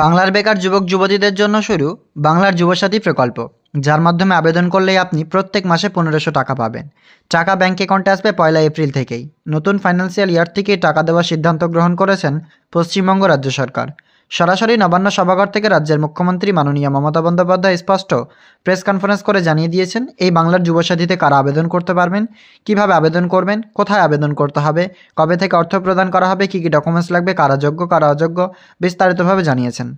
বাংলার বেকার যুবক যুবতীদের জন্য শুরু বাংলার যুবসাথী প্রকল্প, যার মাধ্যমে আবেদন করলেই আপনি প্রত্যেক মাসে 1500 টাকা পাবেন। টাকা ব্যাংক অ্যাকাউন্টে আসবে 1 এপ্রিল থেকেই। নতুন ফাইন্যান্সিয়াল ইয়ার থেকেই টাকা দেওয়ার সিদ্ধান্ত গ্রহণ করেছেন পশ্চিমবঙ্গ রাজ্য সরকার। সরাসরি নবান্ন সভাঘর থেকে রাজ্যের মুখ্যমন্ত্রী মাননীয় মমতা বন্দ্যোপাধ্যায় স্পষ্ট প্রেস কনফারেন্স করে জানিয়ে দিয়েছেন এই বাংলার যুবসাথীতে কারা আবেদন করতে পারবেন, কিভাবে আবেদন করবেন, কোথায় আবেদন করতে হবে, কবে থেকে অর্থ প্রদান করা হবে, কী কী ডকুমেন্টস লাগবে, কারা যোগ্য কারা অযোগ্য, বিস্তারিতভাবে জানিয়েছেন।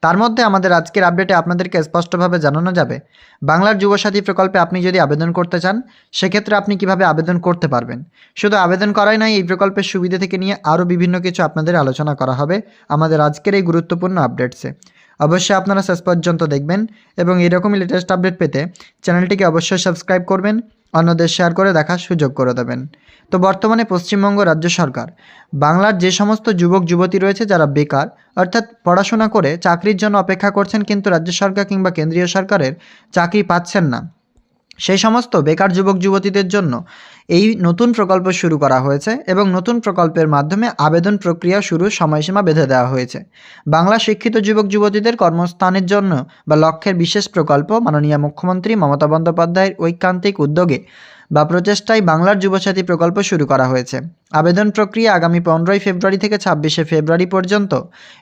তার মধ্যে আমাদের আজকের আপডেটে আপনাদেরকে স্পষ্টভাবে জানানো যাবে বাংলার যুবসাথী প্রকল্পে আপনি যদি আবেদন করতে চান সেক্ষেত্রে আপনি কিভাবে আবেদন করতে পারবেন। শুধু আবেদন করাই নয়, এই প্রকল্পের সুবিধা থেকে নিয়ে আরও বিভিন্ন কিছু আপনাদের আলোচনা করা হবে আমাদের আজকের এই গুরুত্বপূর্ণ আপডেটসে। অবশ্যই আপনারা শেষ পর্যন্ত দেখবেন এবং এরকমই লেটেস্ট আপডেট পেতে চ্যানেলটিকে অবশ্যই সাবস্ক্রাইব করবেন, অন্যদের শেয়ার করে দেখার সুযোগ করে দেবেন। তো বর্তমানে পশ্চিমবঙ্গ রাজ্য সরকার বাংলার যে সমস্ত যুবক যুবতী রয়েছে যারা বেকার অর্থাৎ পড়াশোনা করে চাকরির জন্য অপেক্ষা করছেন কিন্তু রাজ্য সরকার কিংবা কেন্দ্রীয় সরকারের চাকরি পাচ্ছেন না, সেই সমস্ত বেকার যুবক যুবতীদের জন্য এই নতুন প্রকল্প শুরু করা হয়েছে এবং নতুন প্রকল্পের মাধ্যমে আবেদন প্রক্রিয়া শুরুর সময়সীমা বেঁধে দেওয়া হয়েছে। বাংলা শিক্ষিত যুবক যুবতীদের কর্মস্থানের জন্য বা লক্ষ্যের বিশেষ প্রকল্প মাননীয় মুখ্যমন্ত্রী মমতা বন্দ্যোপাধ্যায়ের ঐকান্তিক উদ্যোগে বা প্রচেষ্টায় বাংলার যুবসাথী প্রকল্প শুরু করা হয়েছে। আবেদন প্রক্রিয়া আগামী 15 ফেব্রুয়ারি থেকে 26 ফেব্রুয়ারি পর্যন্ত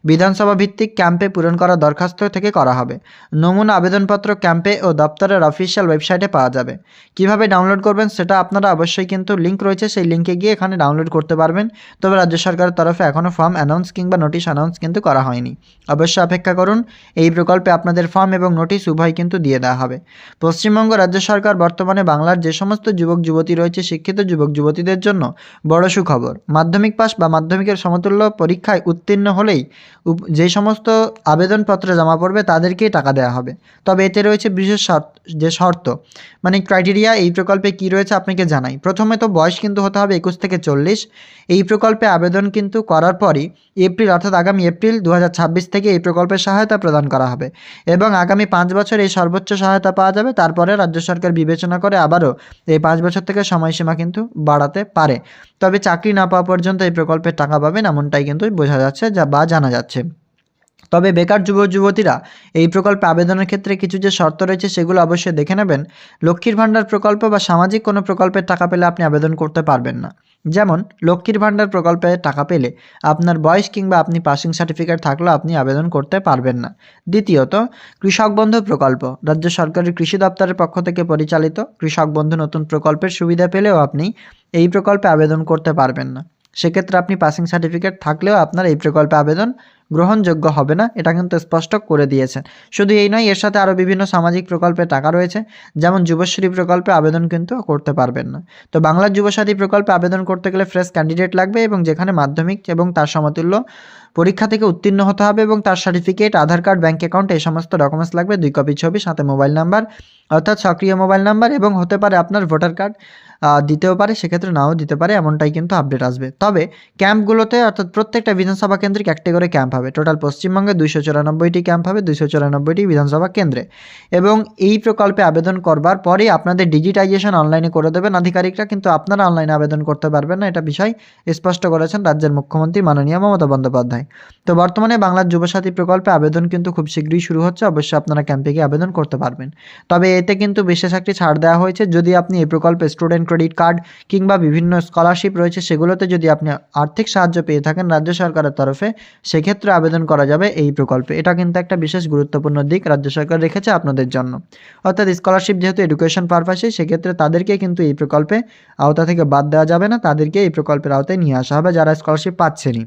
বিধানসভা ভিত্তিক ক্যাম্পে পূরণ করা দরখাস্ত থেকে করা হবে। নমুনা আবেদনপত্র ক্যাম্পে ও দপ্তরের অফিসিয়াল ওয়েবসাইটে পাওয়া যাবে। কিভাবে ডাউনলোড করবেন সেটা আপনারা অবশ্যই কিন্তু লিঙ্ক রয়েছে, সেই লিঙ্কে গিয়ে এখানে ডাউনলোড করতে পারবেন। তবে রাজ্য সরকারের তরফে এখনও ফর্ম অ্যানাউন্স কিংবা নোটিশ অ্যানাউন্স কিন্তু করা হয়নি। অবশ্যই অপেক্ষা করুন, এই প্রকল্পে আপনাদের ফর্ম এবং নোটিশ উভয় কিন্তু দিয়ে দেওয়া হবে। পশ্চিমবঙ্গ রাজ্য সরকার বর্তমানে বাংলার যে সমস্ত যুবক যুবতী রয়েছে শিক্ষিত যুবক যুবতীদের জন্য বড় সুখবর, মাধ্যমিক পাস বা মাধ্যমিকের সমতুল্য পরীক্ষায় উত্তীর্ণ হলেই যে সমস্ত আবেদনপত্র জমা পড়বে তাদেরকেই টাকা দেওয়া হবে। তবে এতে রয়েছে বিশেষ শর্ত মানে ক্রাইটেরিয়া এই প্রকল্পে কি রয়েছে আপনাকে জানাই। প্রথমে তো বয়স কিন্তু হতে হবে 21 থেকে 40। এই প্রকল্পে আবেদন কিন্তু করার পরই এপ্রিল অর্থাৎ আগামী এপ্রিল 2026 থেকে এই প্রকল্পের সহায়তা প্রদান করা হবে এবং আগামী 5 বছর এই সর্বোচ্চ সহায়তা পাওয়া যাবে। তারপরে রাজ্য সরকার বিবেচনা করে আবারও এই 5 বছর থেকে সময়সীমা কিন্তু বাড়াতে পারে। তবে চাকরি না পাওয়া পর্যন্ত এই প্রকল্পের টাকা পাবেন এমনটাই কিন্তু বোঝা যাচ্ছে বা জানা যাচ্ছে। তবে বেকার যুবক যুবতীরা এই প্রকল্পে আবেদনের ক্ষেত্রে কিছু যে শর্ত রয়েছে সেগুলো অবশ্যই দেখে নেবেন। লক্ষ্মীর ভাণ্ডার প্রকল্প বা সামাজিক কোনো প্রকল্পের টাকা পেলে আপনি আবেদন করতে পারবেন না। যেমন লক্ষ্মীর ভাণ্ডার প্রকল্পে টাকা পেলে আপনার বয়স কিংবা আপনি পাসিং সার্টিফিকেট থাকলেও আপনি আবেদন করতে পারবেন না। দ্বিতীয়ত, কৃষক বন্ধু প্রকল্প রাজ্য সরকারের কৃষি দপ্তরের পক্ষ থেকে পরিচালিত কৃষক বন্ধু নতুন প্রকল্পের সুবিধা পেলেও আপনি এই প্রকল্পে আবেদন করতে পারবেন না। সেক্ষেত্রে আপনি পাসিং সার্টিফিকেট থাকলেও আপনার এই প্রকল্পে আবেদন গ্রহণযোগ্য হবে না, এটা কিন্তু স্পষ্ট করে দিয়েছেন। শুধু এই নয়, এর সাথে আরও বিভিন্ন সামাজিক প্রকল্পে টাকা রয়েছে, যেমন যুবশ্রী প্রকল্পে আবেদন কিন্তু করতে পারবেন না। তো বাংলার যুবসাথী প্রকল্পে আবেদন করতে গেলে ফ্রেশ ক্যান্ডিডেট লাগবে এবং যেখানে মাধ্যমিক এবং তার সমতুল্য পরীক্ষা থেকে উত্তীর্ণ হতে হবে এবং তার সার্টিফিকেট, আধার কার্ড, ব্যাঙ্ক অ্যাকাউন্ট এই সমস্ত ডকুমেন্টস লাগবে, 2 কপি ছবি, সাথে মোবাইল নাম্বার অর্থাৎ সক্রিয় মোবাইল নাম্বার এবং হতে পারে আপনার ভোটার কার্ড দিতেও পারে, সেক্ষেত্রে নাও দিতে পারে, এমনটাই কিন্তু আপডেট আসবে। তবে ক্যাম্পগুলোতে অর্থাৎ প্রত্যেকটা বিধানসভা কেন্দ্রিক একটি করে ক্যাম্প হবে। টোটাল পশ্চিমবঙ্গে 294টি ক্যাম্প হবে 294টি বিধানসভা কেন্দ্রে। এবং এই প্রকল্পে আবেদন করবার পরেই আপনাদের ডিজিটাইজেশন অনলাইনে করে দেবেন আধিকারিকরা, কিন্তু আপনারা অনলাইনে আবেদন করতে পারবেন না, এটা বিষয় স্পষ্ট করেছেন রাজ্যের মুখ্যমন্ত্রী মাননীয় মমতা বন্দ্যোপাধ্যায়। তো বর্তমানে বাংলার যুবসাথী প্রকল্পে আবেদন কিন্তু খুব শীঘ্রই শুরু হচ্ছে, অবশ্যই আপনারা ক্যাম্পে গিয়ে আবেদন করতে পারবেন। তবে এতে কিন্তু বিশেষ একটি ছাড় দেওয়া হয়েছে, যদি আপনি এই প্রকল্পে স্টুডেন্ট ক্রেডিট কার্ড কিংবা বিভিন্ন স্কলারশিপ রয়েছে সেগুলোতে যদি আপনি আর্থিক সাহায্য পেয়ে থাকেন রাজ্য সরকারের তরফে, সেক্ষেত্রে আবেদন করা যাবে এই প্রকল্পে। এটা কিন্তু একটা বিশেষ গুরুত্বপূর্ণ দিক রাজ্য সরকার রেখেছে আপনাদের জন্য। অর্থাৎ স্কলারশিপ যেহেতু এডুকেশন পারপাসে, সেক্ষেত্রে তাদেরকে কিন্তু এই প্রকল্পে আওতা থেকে বাদ দেওয়া যাবে না, তাদেরকে এই প্রকল্পের আওতায় নিয়ে আসা হবে যারা স্কলারশিপ পাচ্ছেনই।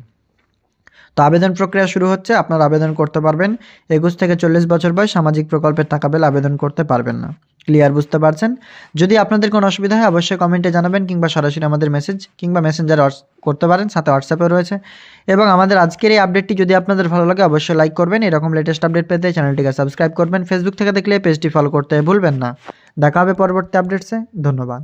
তো আবেদন প্রক্রিয়া শুরু হচ্ছে, আপনারা আবেদন করতে পারবেন। 21 থেকে 40 বছর বয়স, সামাজিক প্রকল্পের টাকা পেলে আবেদন করতে পারবেন না। ক্লিয়ার, বুঝতে পারছেন? যদি আপনাদের কোনো অসুবিধা হয় অবশ্যই কমেন্টে জানাবেন কিংবা সরাসরি আমাদের মেসেজ কিংবা মেসেঞ্জারে করতে পারেন, সাথে হোয়াটসঅ্যাপে রয়েছে। এবং আমাদের আজকের এই আপডেটটি যদি আপনাদের ভালো লাগে অবশ্যই লাইক করবেন। এরকম লেটেস্ট আপডেট পেতে চ্যানেলটিকে সাবস্ক্রাইব করবেন। ফেসবুক থেকে দেখলে পেজটি ফলো করতে ভুলবেন না। দেখা হবে পরবর্তী আপডেটসে। ধন্যবাদ।